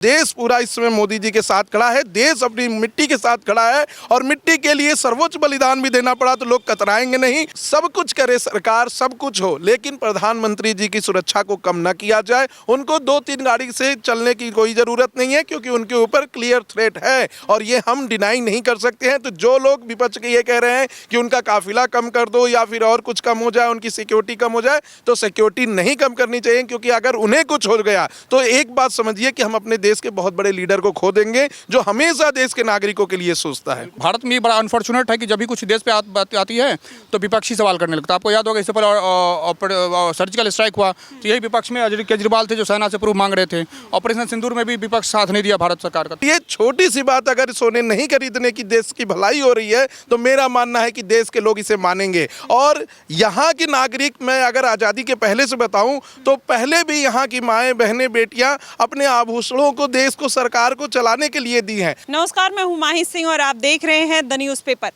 देश पूरा इस समय मोदी जी के साथ खड़ा है, देश अपनी मिट्टी के साथ खड़ा है और मिट्टी के लिए सर्वोच्च बलिदान भी देना पड़ा तो लोग कतराएंगे नहीं। सब कुछ करे सरकार, सब कुछ हो, लेकिन प्रधानमंत्री जी की सुरक्षा को कम न किया जाए। उनको 2-3 गाड़ी से चलने की कोई ज़रूरत नहीं है क्योंकि उनके ऊपर क्लियर थ्रेट है और ये हम डिनाई नहीं कर सकते हैं। तो जो लोग विपक्ष के ये कह रहे हैं कि उनका काफिला कम कर दो या फिर और कुछ कम हो जाए, उनकी सिक्योरिटी कम हो जाए, तो सिक्योरिटी नहीं कम करनी चाहिए क्योंकि अगर उन्हें कुछ हो गया तो एक बात समझिए कि हम अपने देश के बहुत बड़े लीडर को खो देंगे जो हमेशा देश के नागरिकों के लिए सोचता है। भारत में बड़ा अनफॉर्चुनेट है कि जब भी कुछ देश पे बात आती है तो विपक्षी सवाल करने लगता है। आपको याद होगा इससे पहले सर्जिकल स्ट्राइक हुआ तो यही विपक्ष में अरविंद केजरीवाल थे जो सेना से प्रूफ मांग रहे थे। ऑपरेशन सिंदूर में भी विपक्ष साथ नहीं दिया भारत सरकार का। ये छोटी सी बात अगर सोने नहीं खरीदने की देश की भलाई हो रही है तो मेरा मानना है कि देश के लोग इसे मानेंगे। और यहाँ की नागरिक, मैं अगर आज़ादी के पहले से बताऊं तो पहले भी यहाँ की माएँ बहनें बेटियां अपने आभूषणों को देश को, सरकार को चलाने के लिए दी हैं। नमस्कार, मैं हूं माही सिंह और आप देख रहे हैं the news paper.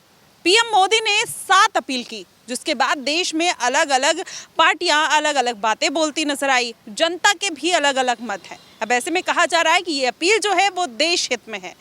PM Modi ने 7 अपील की जिसके बाद देश में अलग अलग पार्टियां अलग अलग बातें बोलती नजर आई। जनता के भी अलग अलग मत हैं। अब ऐसे में कहा जा रहा है कि ये अपील जो है वो देश हित में है।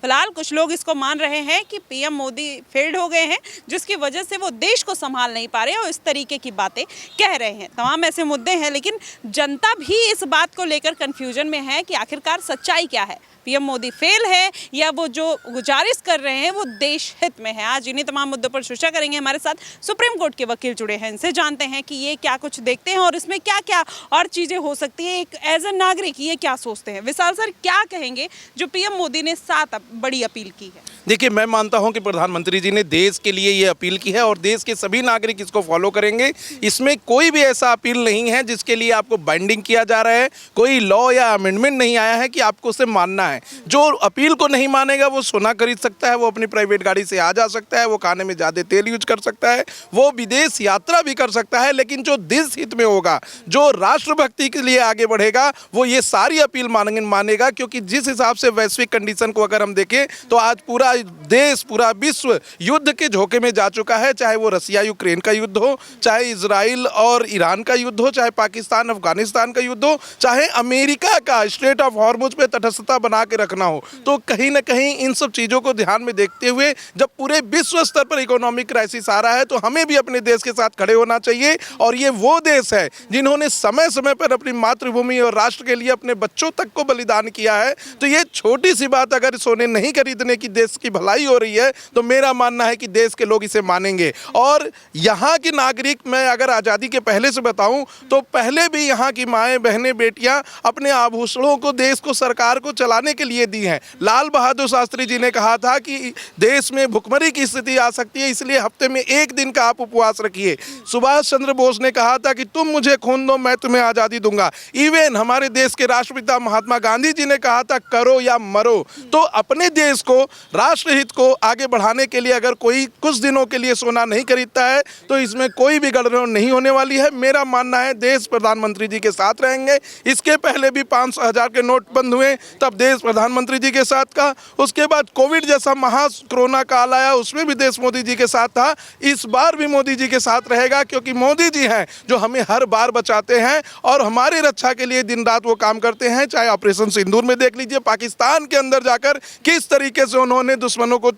फिलहाल कुछ लोग इसको मान रहे हैं कि पीएम मोदी फेल्ड हो गए हैं जिसकी वजह से वो देश को संभाल नहीं पा रहे और इस तरीके की बातें कह रहे हैं। तमाम ऐसे मुद्दे हैं, लेकिन जनता भी इस बात को लेकर कंफ्यूजन में है कि आखिरकार सच्चाई क्या है। पीएम मोदी फेल है या वो जो गुजारिश कर रहे हैं वो देश हित में है। आज इन्हीं तमाम मुद्दों पर चर्चा करेंगे। हमारे साथ सुप्रीम कोर्ट के वकील जुड़े हैं, इनसे जानते हैं कि ये क्या कुछ देखते हैं और इसमें क्या क्या और चीज़ें हो सकती है। एक एज ए नागरिक ये क्या सोचते हैं। विशाल सर, क्या कहेंगे जो पीएम मोदी ने 7 बड़ी अपील की है? देखिए, मैं मानता हूं कि प्रधानमंत्री जी ने देश के लिए ये अपील की है और देश के सभी नागरिक इसको फॉलो करेंगे। इसमें कोई भी ऐसा अपील नहीं है जिसके लिए आपको बाइंडिंग किया जा रहा है। कोई लॉ या अमेंडमेंट नहीं आया है कि आपको उसे मानना है। जो अपील को नहीं मानेगा वो सोना खरीद सकता है, वो अपनी प्राइवेट गाड़ी से आ जा सकता है, वो खाने में ज़्यादा तेल यूज कर सकता है, वो विदेश यात्रा भी कर सकता है, लेकिन जो देश हित में होगा, जो राष्ट्रभक्ति के लिए आगे बढ़ेगा, वो ये सारी अपील मानेगा। क्योंकि जिस हिसाब से वैश्विक कंडीशन को अगर हम देखें तो आज पूरा देश, पूरा विश्व युद्ध के झोंके में जा चुका है। चाहे वो रसिया यूक्रेन का युद्ध हो, चाहे इजराइल और ईरान का युद्ध हो, चाहे पाकिस्तान अफगानिस्तान का युद्ध हो, चाहे अमेरिका का स्ट्रेट ऑफ हॉर्मुज पे तटस्थता बना के रखना हो। तो कहीं ना कहीं इन सब चीज़ों को ध्यान में देखते हुए जब पूरे विश्व स्तर पर इकोनॉमिक क्राइसिस आ रहा है तो हमें भी अपने देश के साथ खड़े होना चाहिए। और ये वो देश है जिन्होंने समय समय पर अपनी मातृभूमि और राष्ट्र के लिए अपने बच्चों तक को बलिदान किया है। तो ये छोटी सी बात अगर सोने नहीं खरीदने की देश की भलाई हो रही है तो मेरा मानना है कि देश के लोग इसे मानेंगे। और यहाँ की नागरिक, मैं अगर आज़ादी के पहले से बताऊं तो पहले भी यहाँ की माएँ बहनें बेटियां अपने आभूषणों को देश को, सरकार को चलाने के लिए दी हैं। लाल बहादुर शास्त्री जी ने कहा था कि देश में भुखमरी की स्थिति आ सकती है, इसलिए हफ्ते में 1 दिन का आप उपवास रखिए। सुभाष चंद्र बोस ने कहा था कि तुम मुझे खून दो, मैं तुम्हें आज़ादी दूंगा। इवन हमारे देश के राष्ट्रपिता महात्मा गांधी जी ने कहा था करो या मरो। तो अपने देश को, राष्ट्रहित को आगे बढ़ाने के लिए अगर कोई कुछ दिनों के लिए सोना नहीं खरीदता है तो इसमें कोई भी गड़बड़ नहीं होने वाली है। मेरा मानना है देश प्रधानमंत्री जी के साथ रहेंगे। इसके पहले भी 500,000 के नोट बंद हुए तब देश प्रधानमंत्री जी के साथ का। उसके बाद कोविड जैसा महा कोरोना काल आया, उसमें भी देश मोदी जी के साथ था। इस बार भी मोदी जी के साथ रहेगा क्योंकि मोदी जी हैं जो हमें हर बार बचाते हैं और हमारी रक्षा के लिए दिन रात वो काम करते हैं। चाहे ऑपरेशन सिंदूर में देख लीजिए, पाकिस्तान के अंदर जाकर किस तरीके से उन्होंने दुश्मनों को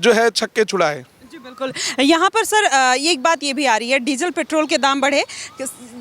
जो है छक्के छुड़ाए। जी बिल्कुल। यहाँ पर सर एक बात ये भी आ रही है, डीजल पेट्रोल के दाम बढ़े।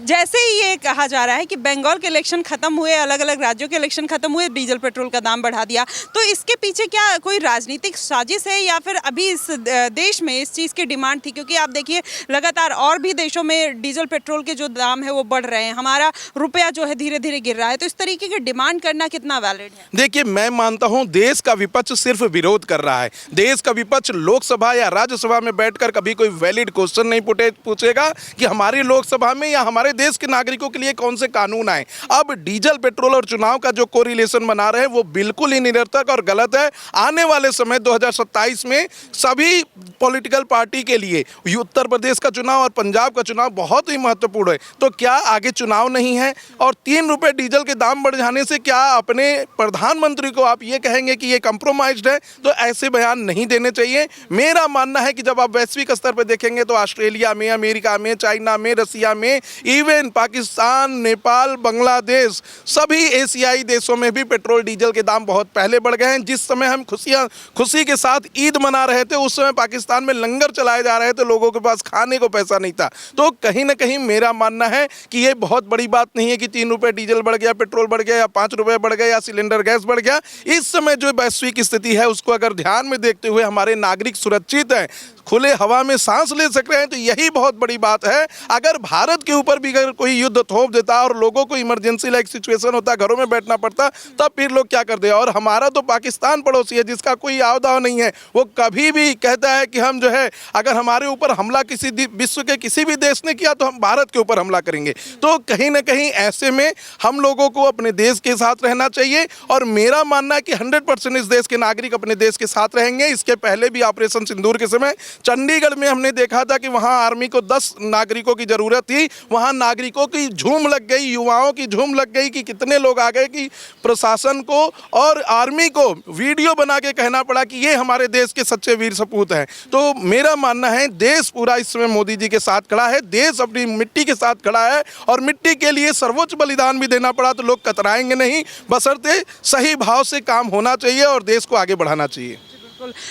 जैसे ही ये कहा जा रहा है कि बंगाल के इलेक्शन खत्म हुए, अलग अलग राज्यों के इलेक्शन खत्म हुए, डीजल पेट्रोल का दाम बढ़ा दिया, तो इसके पीछे क्या कोई राजनीतिक साजिश है या फिर अभी इस देश में इस चीज़ की डिमांड थी? क्योंकि आप देखिए लगातार और भी देशों में डीजल पेट्रोल के जो दाम है वो बढ़ रहे हैं, हमारा रुपया जो है धीरे धीरे गिर रहा है। तो इस तरीके की डिमांड करना कितना वैलिड है? देखिए, मैं मानता हूँ देश का विपक्ष सिर्फ विरोध कर रहा है। देश का विपक्ष लोकसभा या राज्यसभा में बैठकर कभी कोई वैलिड क्वेश्चन नहीं पूछेगा कि हमारी लोकसभा में या हमारे देश के नागरिकों के लिए कौन से कानून आए। अब डीजल पेट्रोल और चुनाव का जो कोरिलेशन बना रहे हैं वो बिल्कुल ही निरर्थक और गलत है। आने वाले समय 2027 में सभी पॉलिटिकल पार्टी के लिए उत्तर प्रदेश का चुनाव और पंजाब का चुनाव बहुत ही महत्वपूर्ण है। तो क्या आगे चुनाव नहीं है? और 3 रुपये डीजल के दाम बढ़ जाने से क्या अपने प्रधानमंत्री को आप ये कहेंगे कि ये कंप्रोमाइज्ड है? तो ऐसे बयान नहीं देने चाहिए। मेरा मानना है कि कि जब आप वैश्विक स्तर पर देखेंगे तो ऑस्ट्रेलिया में, अमेरिका में, चाइना में, रसिया में, इवन पाकिस्तान, नेपाल, बांग्लादेश, सभी एशियाई देशों में भी पेट्रोल डीजल के दाम बहुत पहले बढ़ गए हैं। जिस समय हम खुशी के साथ ईद मना रहे थे, उस समय पाकिस्तान में लंगर चलाए जा रहे थे, लोगों के पास खाने को पैसा नहीं था। तो कहीं ना कहीं मेरा मानना है कि ये बहुत बड़ी बात नहीं है कि 3 रुपए डीजल बढ़ गया, पेट्रोल बढ़ गया, या 5 रुपए बढ़ गया, या सिलेंडर गैस बढ़ गया। इस समय जो वैश्विक स्थिति है उसको अगर ध्यान में देखते हुए हमारे नागरिक सुरक्षित हैं, खुले हवा में सांस ले सक रहे हैं, तो यही बहुत बड़ी बात है। अगर भारत के ऊपर भी अगर कोई युद्ध थोप देता और लोगों को इमरजेंसी लाइक सिचुएशन होता, घरों में बैठना पड़ता, तब फिर लोग क्या करते हैं। और हमारा तो पाकिस्तान पड़ोसी है जिसका कोई आवदाव नहीं है, वो कभी भी कहता है कि हम जो है अगर हमारे ऊपर हमला किसी विश्व के किसी भी देश ने किया तो हम भारत के ऊपर हमला करेंगे। तो कहीं ना कहीं ऐसे में हम लोगों को अपने देश के साथ रहना चाहिए, और मेरा मानना है कि 100% इस देश के नागरिक अपने देश के साथ रहेंगे। इसके पहले भी ऑपरेशन सिंदूर के समय चंडीगढ़ में हमने देखा था कि वहां आर्मी को 10 नागरिकों की जरूरत थी, वहां नागरिकों की झूम लग गई, युवाओं की झूम लग गई कि कितने लोग आ गए कि प्रशासन को और आर्मी को वीडियो बना के कहना पड़ा कि ये हमारे देश के सच्चे वीर सपूत हैं। तो मेरा मानना है देश पूरा इस समय मोदी जी के साथ खड़ा है, देश अपनी मिट्टी के साथ खड़ा है, और मिट्टी के लिए सर्वोच्च बलिदान भी देना पड़ा तो लोग कतराएंगे नहीं, बशर्ते सही भाव से काम होना चाहिए और देश को आगे बढ़ाना चाहिए।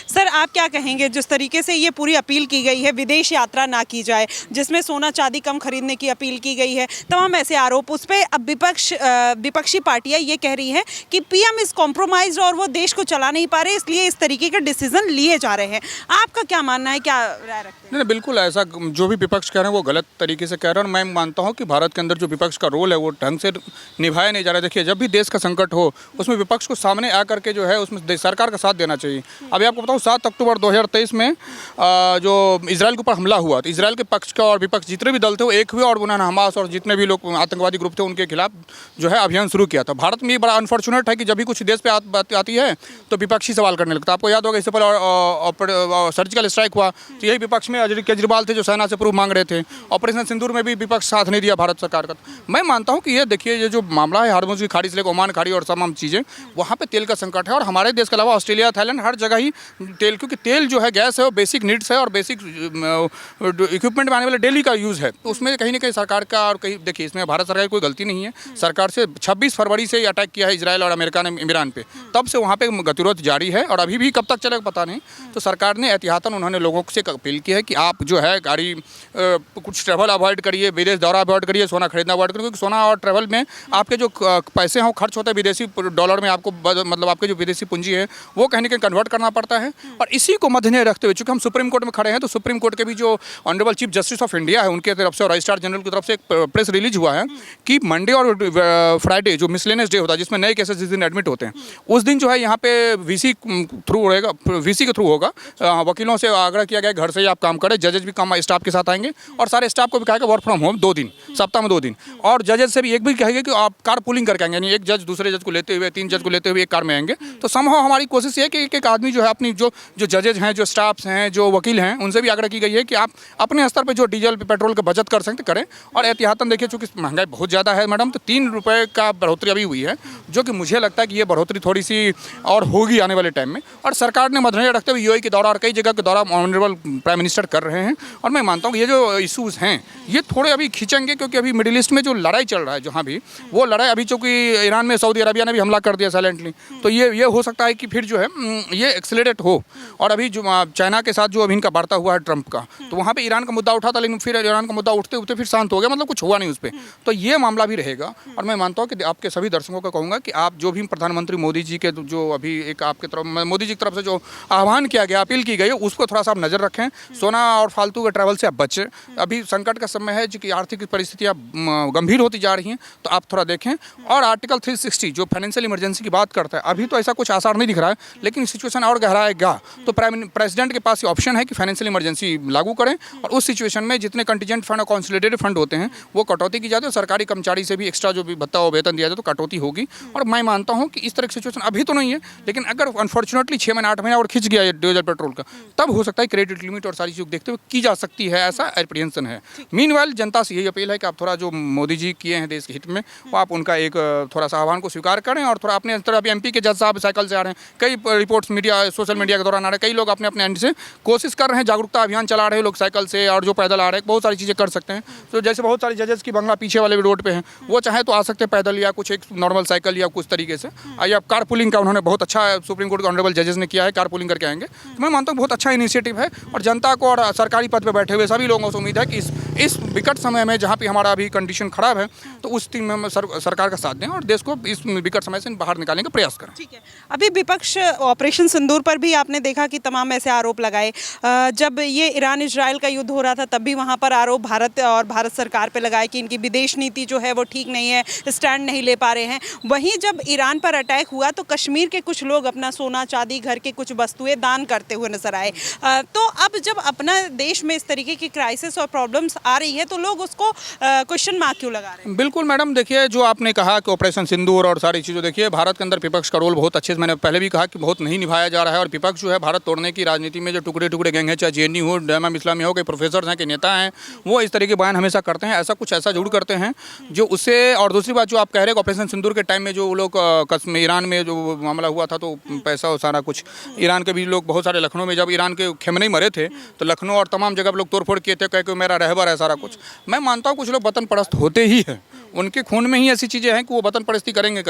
सर, आप क्या कहेंगे जिस तरीके से ये पूरी अपील की गई है विदेश यात्रा ना की जाए, जिसमें सोना चांदी कम खरीदने की अपील की गई है, तमाम ऐसे आरोप उस पर अब विपक्षी पार्टियां ये कह रही हैं कि पीएम इज कॉम्प्रोमाइज और वो देश को चला नहीं पा रहे, इसलिए इस तरीके के डिसीजन लिए जा रहे हैं। आपका क्या मानना है, क्या राय रखते हैं? नहीं, बिल्कुल ऐसा जो भी विपक्ष कह रहे हैं वो गलत तरीके से कह रहे हैं, और मैं मानता हूँ कि भारत के अंदर जो विपक्ष का रोल है वो ढंग से निभाया नहीं जा रहा है। देखिए, जब भी देश का संकट हो उसमें विपक्ष को सामने आकर के जो है उसमें सरकार का साथ देना चाहिए। अभी आपको बताऊँ 7 अक्टूबर 2023 में जो इजराइल के ऊपर हमला हुआ, तो इजराइल के पक्ष का और विपक्ष जितने भी दल थे वो एक हुए और उन्होंने हमास और जितने भी लोग आतंकवादी ग्रुप थे उनके खिलाफ जो है अभियान शुरू किया था। भारत में ये बड़ा अनफॉर्चुनेट है कि जब भी कुछ देश पे बात आती है तो विपक्षी सवाल करने लगता है। आपको याद होगा इससे पहले सर्जिकल स्ट्राइक हुआ तो यही विपक्ष में अरविंद केजरीवाल थे जो सेना से प्रूफ मांग रहे थे। ऑपरेशन सिंदूर में भी विपक्ष साथ नहीं दिया भारत सरकार का। मैं मानता हूँ कि ये देखिए, ये जो मामला है हार्मोज की खाड़ी से लेकर ओमान खाड़ी और तमाम चीज़ें, वहाँ पे तेल का संकट है, और हमारे देश के अलावा ऑस्ट्रेलिया, थाईलैंड, हर जगह ही तेल, क्योंकि तेल जो है गैस है वो बेसिक नीड्स है और बेसिक इक्विपमेंट में आने वाले डेली का यूज़ है। तो उसमें कहीं ना कहीं सरकार का, और कहीं देखिए इसमें भारत सरकार की कोई गलती नहीं है। सरकार से 26 फरवरी से अटैक किया है इजराइल और अमेरिका ने ईरान पे, तब से वहाँ पे गतिरोध जारी है और अभी भी कब तक चलेगा पता नहीं। तो सरकार ने एहतियातन उन्होंने लोगों से अपील की है कि आप जो है गाड़ी कुछ ट्रैवल अवॉइड करिए, विदेश दौरा अवॉइड करिए, सोना खरीदना अवॉइड करिए, क्योंकि सोना और ट्रैवल में आपके जो पैसे हैं वो खर्च होते हैं विदेशी डॉलर में, आपको मतलब आपके जो विदेशी पूंजी है वो कहीं ना कहीं कन्वर्ट करना पड़ता है। और इसी को मद्देनजर रखते हुए, चूँकि हम सुप्रीम कोर्ट में खड़े हैं, तो सुप्रीम कोर्ट के भी जो honourable chief justice of India है उनके तरफ से और रजिस्ट्रार जनरल की तरफ से एक प्रेस रिलीज हुआ है कि मंडे और फ्राइडे जो मिसलेनियस डे होता है जिसमें नए केसेस जिस दिन एडमिट होते हैं, उस दिन जो है यहाँ पे वीसी थ्रू रहेगा, वीसी के थ्रू होगा। वकीलों से आग्रह किया गया घर से ही आप काम करें, जजेस भी काम स्टाफ के साथ आएंगे और सारे स्टाफ को भी कहेगा वर्क फ्रॉम होम 2 दिन, सप्ताह में 2 दिन, और जजेस से भी एक भी कहेंगे कि आप कार पुलिंग करके आएंगे, यानी एक जज दूसरे जज को लेते हुए 3 जज को लेते हुए एक कार में आएंगे। तो समहाउ हमारी कोशिश ये है कि एक आदमी जो है अपनी जो जजेज हैं, जो स्टाफ्स हैं, जो वकील हैं, उनसे भी आग्रह की गई है कि आप अपने स्तर पर जो डीजल पेट्रोल की बचत कर सकते करें। और एहतियातन देखिए, चूँकि महंगाई बहुत ज़्यादा है मैडम, तो 3 रुपये का बढ़ोतरी अभी हुई है, जो कि मुझे लगता है कि ये बढ़ोतरी थोड़ी सी और होगी आने वाले टाइम में। और सरकार ने मद्देनजर रखते हुए यूएई के दौरा और कई जगह के दौरा ऑनरेबल प्राइम मिनिस्टर कर रहे हैं। और मैं मानता हूँ कि ये जो इशूज़ हैं ये थोड़े अभी खींचेंगे, क्योंकि अभी मिडिल ईस्ट में जो लड़ाई चल रहा है, जहाँ भी वो लड़ाई अभी, चूँकि ईरान में सऊदी अरबिया ने भी हमला कर दिया साइलेंटली, तो ये हो सकता है कि फिर जो है ये एक्सेलरेट हो। और अभी जो चाइना के साथ जो अभी इनका वार्ता हुआ है ट्रंप का, तो वहाँ पे ईरान का मुद्दा उठा था, लेकिन फिर ईरान का मुद्दा उठते उठते फिर शांत हो गया, मतलब कुछ हुआ नहीं उस पर। तो ये मामला भी रहेगा। और मैं मानता हूँ कि आपके सभी दर्शकों को कहूँगा कि आप जो भी प्रधानमंत्री मोदी जी के जो अभी एक आपके तरफ मोदी जी की तरफ से जो आह्वान किया गया, अपील की गई है, उस पर थोड़ा सा आप नज़र रखें। सोना और फालतू के ट्रैवल से आप बचें। अभी संकट का समय है, जो कि आर्थिक परिस्थितियाँ गंभीर होती जा रही हैं, तो आप थोड़ा देखें। और आर्टिकल 360 जो फाइनेंशियल इमरजेंसी की बात करता है, अभी तो ऐसा कुछ आसार नहीं दिख रहा है, लेकिन सिचुएशन और गहराएगा तो प्रेसिडेंट के पास ये ऑप्शन है कि फाइनेंशियल इमरजेंसी लागू करें, और उस सिचुएशन में जितने कंटीजेंट फंड और कंसोलिडेटेड फंड होते हैं वो कटौती की जाती है, और सरकारी कर्मचारी से भी एक्स्ट्रा जो भी भत्ता और वेतन दिया जाए तो कटौती होगी। और मैं मानता हूँ कि इस तरह की सिचुएशन अभी तो नहीं है, लेकिन अगर अनफॉर्चुनेटली 6 महीने 8 महीने और खिंच गया डीजल पेट्रोल का, तब हो सकता है क्रेडिट लिमिट और सारी चीज़ देखते हुए की जा सकती है, ऐसा एप्रीहेंशन है। मीनवाइल जनता से यही अपील है कि आप थोड़ा जो मोदी जी किए हैं देश के हित में, वो आप उनका एक थोड़ा सा आह्वान को स्वीकार करें, और थोड़ा अपने तरह अभी MP के जज साहब साइकिल से आ रहे हैं, कई रिपोर्ट्स मीडिया है, सोशल मीडिया के दौरान आ रहे हैं, कई लोग अपने अपने एंड से कोशिश कर रहे हैं, जागरूकता अभियान चला रहे हैं लोग साइकिल से, और जो पैदल आ रहे हैं बहुत सारी चीज़ें कर सकते हैं। तो जैसे बहुत सारे जजेस की बंगला पीछे वाले रोड पे हैं, वो चाहे तो आ सकते हैं पैदल या कुछ एक नॉर्मल साइकिल या कुछ तरीके से। या कार पुलिंग का उन्होंने बहुत अच्छा सुप्रीम कोर्ट के ऑनरेबल जजेस ने किया है, कार पुलिंग करके आएंगे। तो मैं मानता हूँ बहुत अच्छा इनिशिएटिव है, और जनता को और सरकारी पद पर बैठे हुए सभी लोगों से उम्मीद है कि इस विकट समय में जहाँ पे हमारा अभी कंडीशन खराब है, तो उस टीम में हम सरकार का साथ दें और देश को इस विकट समय से बाहर निकालने का प्रयास करें। ठीक है, अभी विपक्ष ऑपरेशन सिंदूर पर भी आपने देखा कि तमाम ऐसे आरोप लगाए। जब ये ईरान इजराइल का युद्ध हो रहा था तब भी वहाँ पर आरोप भारत और भारत सरकार पे लगाए कि इनकी विदेश नीति जो है वो ठीक नहीं है, स्टैंड नहीं ले पा रहे हैं। वहीं जब ईरान पर अटैक हुआ तो कश्मीर के कुछ लोग अपना सोना चांदी घर के कुछ वस्तुएं दान करते हुए नजर आए। तो अब जब अपना देश में इस तरीके की क्राइसिस और प्रॉब्लम्स आ रही है तो लोग उसको क्वेश्चन मार्क क्यों लगा रहे हैं? बिल्कुल मैडम, देखिए जो आपने कहा कि ऑपरेशन सिंदूर और सारी चीज़ें, देखिए भारत के अंदर विपक्ष का रोल बहुत अच्छे से, मैंने पहले भी कहा कि बहुत नहीं निभाया जा रहा है। और विपक्ष जो है भारत तोड़ने की राजनीति में जो टुकड़े टुकड़े गैंग है, चाहे JNU हो, जमात इस्लामी हो, के प्रोफेसर हैं, के नेता हैं, वो इस तरह के बयान हमेशा करते हैं, ऐसा जरूर करते हैं जो उससे। और दूसरी बात जो आप कह रहे हैं ऑपरेशन सिंदूर के टाइम में जो लोग ईरान में जो मामला हुआ था, तो पैसा और सारा कुछ ईरान के भी लोग बहुत सारे, लखनऊ में जब ईरान के खेमनेई मरे थे तो लखनऊ और तमाम जगह लोग तोड़फोड़ किए थे, कह के मेरा रहबर है सारा कुछ। मैं मानता हूँ कुछ लोग वतन परस्त होते ही हैं, उनके खून में ही ऐसी चीज़ें हैं कि वो वतन परस्ती करेंगे।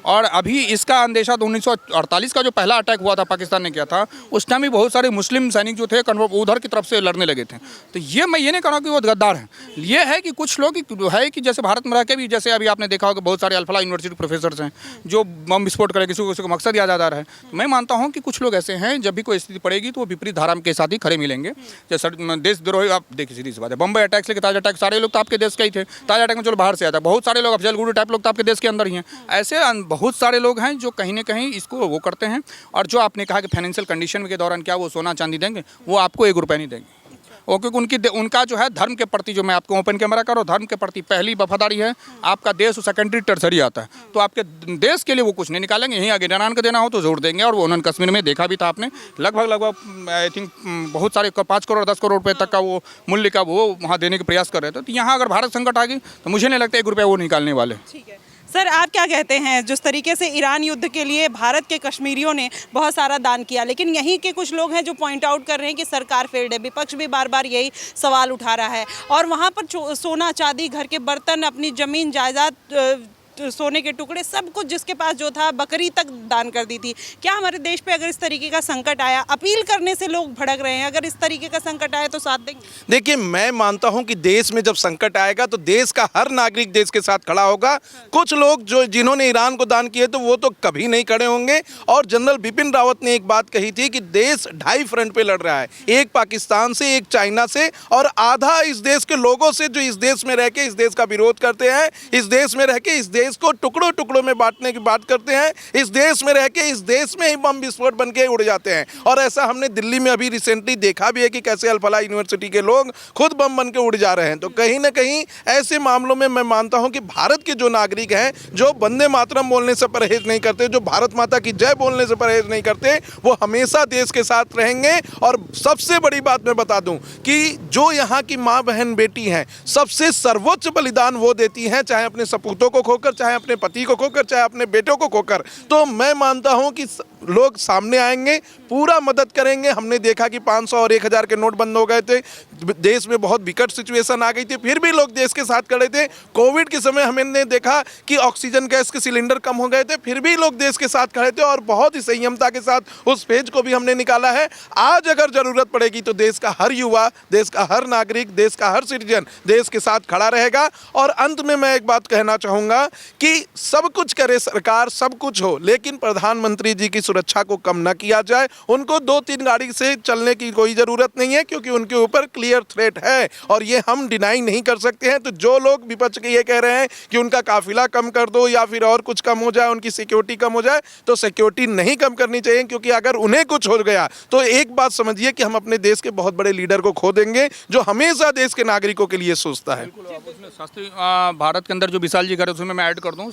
और अभी इसका अंदेशा तो 1948 का जो पहला अटैक हुआ था, पाकिस्तान ने किया था, उस टाइम भी बहुत सारे मुस्लिम सैनिक जो थे उधर की तरफ से लड़ने लगे थे। तो ये मैं ये नहीं कह रहा हूँ कि वो गद्दार हैं, ये है कि कुछ लोग है कि जैसे भारत में रह के भी, जैसे अभी आपने देखा होगा बहुत सारे अल्फला यूनिवर्सिटी प्रोफेसर हैं जो बम विस्फोट करें, किसी को मकसद याद आ रहा है। तो मैं मानता हूँ कि कुछ लोग ऐसे हैं, जब भी कोई स्थिति पड़ेगी तो वो विपरीत धारा के साथ ही खड़े मिलेंगे। जैसे देशद्रोही, आप देखिए सीधी सी बात है, बम्बई अटैक से ताज अटैक, सारे लोग तो आपके देश के ही थे। ताज अटैक में चलो बाहर से आया था, बहुत सारे लोग अफजल गुरु टाइप लोग तो आपके देश के अंदर ही हैं। ऐसे बहुत सारे लोग हैं जो कहीं ना कहीं इसको वो करते हैं। और जो आपने कहा कि फाइनेंशियल कंडीशन के दौरान क्या वो सोना चांदी देंगे, वो आपको 1 रुपया नहीं देंगे। और क्योंकि उनका जो है धर्म के प्रति, जो मैं आपको ओपन कैमरा करो, धर्म के प्रति पहली वफादारी है। आपका देश सेकेंडरी टर्सरी आता है, तो आपके देश के लिए वो कुछ नहीं निकालेंगे। यहीं अगर ईरान को देना हो तो जोड़ देंगे। और वो उन्होंने कश्मीर में देखा भी था आपने, लगभग आई थिंक बहुत सारे 5 करोड़ 10 करोड़ रुपये तक का वो मूल्य का वो वहाँ देने के प्रयास कर रहे थे। तो यहाँ अगर भारत संकट आ गई तो मुझे नहीं लगता 1 रुपया वो निकालने वाले। ठीक है सर, आप क्या कहते हैं, जिस तरीके से ईरान युद्ध के लिए भारत के कश्मीरियों ने बहुत सारा दान किया, लेकिन यहीं के कुछ लोग हैं जो पॉइंट आउट कर रहे हैं कि सरकार फेल्ड है, विपक्ष भी बार बार यही सवाल उठा रहा है, और वहाँ पर सोना चांदी, घर के बर्तन, अपनी ज़मीन जायदाद, सोने के टुकड़े, सब कुछ जिसके पास जो था, बकरी तक दान कर दी थी। क्या हमारे देश पे अगर इस तरीके का संकट आया, अपील करने से लोग भड़क रहे हैं, अगर इस तरीके का संकट आया तो साथ देंगे? देखिए, मैं मानता हूं कि देश में जब संकट आएगा तो देश का हर नागरिक देश के साथ खड़ा होगा। कुछ लोग जो जिन्होंने ईरान को दान किए तो वो तो कभी नहीं खड़े होंगे। और जनरल बिपिन रावत ने एक बात कही थी कि देश 2.5 फ्रंट पे लड़ रहा है, एक पाकिस्तान से, एक चाइना से, और आधा इस देश के लोगों से जो इस देश में रह के इस देश का विरोध करते हैं, इस देश में रह के इस देश को टुकड़ों टुकड़ों में बांटने की बात करते हैं, इस देश में रह के इस देश में ही बम विस्फोट बन के उड़ जाते हैं। और ऐसा हमने दिल्ली में अभी रिसेंटली देखा भी है कि कैसे अल्फला यूनिवर्सिटी के लोग खुद बम बन के उड़ जा रहे हैं। तो कहीं ना कहीं ऐसे मामलों में मैं मानता हूं कि भारत के जो नागरिक हैं, जो वंदे मातरम बोलने से परहेज नहीं करते, जो भारत माता की जय बोलने से परहेज नहीं करते, वो हमेशा देश के साथ रहेंगे। और सबसे बड़ी बात मैं बता दूं कि जो यहाँ की माँ बहन बेटी हैं, सबसे सर्वोच्च बलिदान वो देती हैं, चाहे अपने सपूतों को खोकर, चाहे अपने पति को खोकर, चाहे अपने बेटों को खोकर। तो मैं मानता हूं कि लोग सामने आएंगे, पूरा मदद करेंगे। हमने देखा कि 500 और 1000 के नोट बंद हो गए थे, देश में बहुत विकट सिचुएशन आ गई थी, फिर भी लोग देश के साथ खड़े थे। कोविड के समय हमने देखा कि ऑक्सीजन गैस के सिलेंडर कम हो गए थे, फिर भी लोग देश के साथ खड़े थे और बहुत ही संयमता के साथ उस पेज को भी हमने निकाला है। आज अगर जरूरत पड़ेगी तो देश का हर युवा, देश का हर नागरिक, देश का हर सिटीजन देश के साथ खड़ा रहेगा। और अंत में मैं एक बात कहना चाहूँगा कि सब कुछ करे सरकार, सब कुछ हो, लेकिन प्रधानमंत्री जी की सुरक्षा को कम न किया जाए। उनको 2-3 गाड़ी से चलने की कोई ज़रूरत नहीं है, क्योंकि उनके ऊपर क्लियर थ्रेट है और ये हम डिनाई नहीं कर सकते हैं। तो जो लोग विपक्ष के ये कह रहे हैं कि उनका काफिला कम कर दो या फिर और कुछ कम हो जाए, उनकी सिक्योरिटी कम हो जाए, तो सिक्योरिटी नहीं कम करनी चाहिए। क्योंकि अगर उन्हें कुछ हो गया तो एक बात समझिए कि हम अपने देश के बहुत बड़े लीडर को खो देंगे, जो हमेशा देश के नागरिकों के लिए सोचता है। शास्त्री भारत के अंदर जो विशाल जी घर, उसमें मैं ऐड कर दूं,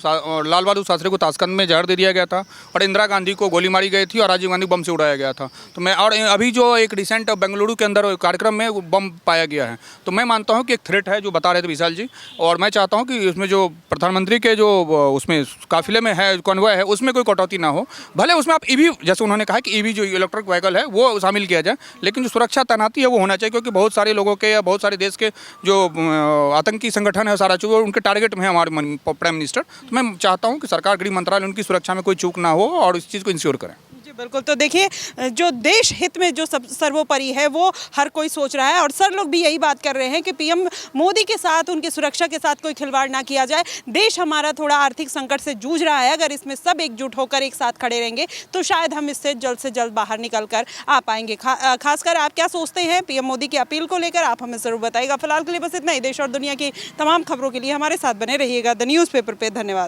लाल बहादुर शास्त्री को ताशकंद में जहर दे दिया गया था और इंदिरा गांधी को गोली गोली मारी गई थी और राजीव गांधी बम से उड़ाया गया था। तो मैं और अभी जो एक रिसेंट बेंगलुरु के अंदर कार्यक्रम में वो बम पाया गया है, तो मैं मानता हूँ कि एक थ्रेट है जो बता रहे थे विशाल जी। और मैं चाहता हूँ कि उसमें जो प्रधानमंत्री के जो उसमें काफिले में है, कॉन्वॉय है, उसमें कोई कटौती ना हो। भले उसमें आप ईवी, जैसे उन्होंने कहा कि ईवी जो इलेक्ट्रिक व्हीकल है वो शामिल किया जाए, लेकिन जो सुरक्षा तैनाती है वो होना चाहिए, क्योंकि बहुत सारे लोगों के या बहुत सारे देश के जो आतंकी संगठन है सारा चीज़ उनके टारगेट में है हमारे प्राइम मिनिस्टर। तो मैं चाहता हूँ कि सरकार, गृह मंत्रालय उनकी सुरक्षा में कोई चूक ना हो और इस चीज़ को इंश्योर करें। जी बिल्कुल। तो देखिए, जो देश हित में जो सर्वोपरि है वो हर कोई सोच रहा है और सर लोग भी यही बात कर रहे हैं कि पीएम मोदी के साथ, उनकी सुरक्षा के साथ कोई खिलवाड़ ना किया जाए। देश हमारा थोड़ा आर्थिक संकट से जूझ रहा है, अगर इसमें सब एकजुट होकर एक साथ खड़े रहेंगे तो शायद हम इससे जल्द बाहर निकल कर आ पाएंगे। खासकर आप क्या सोचते हैं पीएम मोदी की अपील को लेकर, आप हमें जरूर बताइएगा। फिलहाल के लिए बस इतना ही। देश और दुनिया की तमाम खबरों के लिए हमारे साथ बने रहिएगा द न्यूज़पेपर पे। धन्यवाद।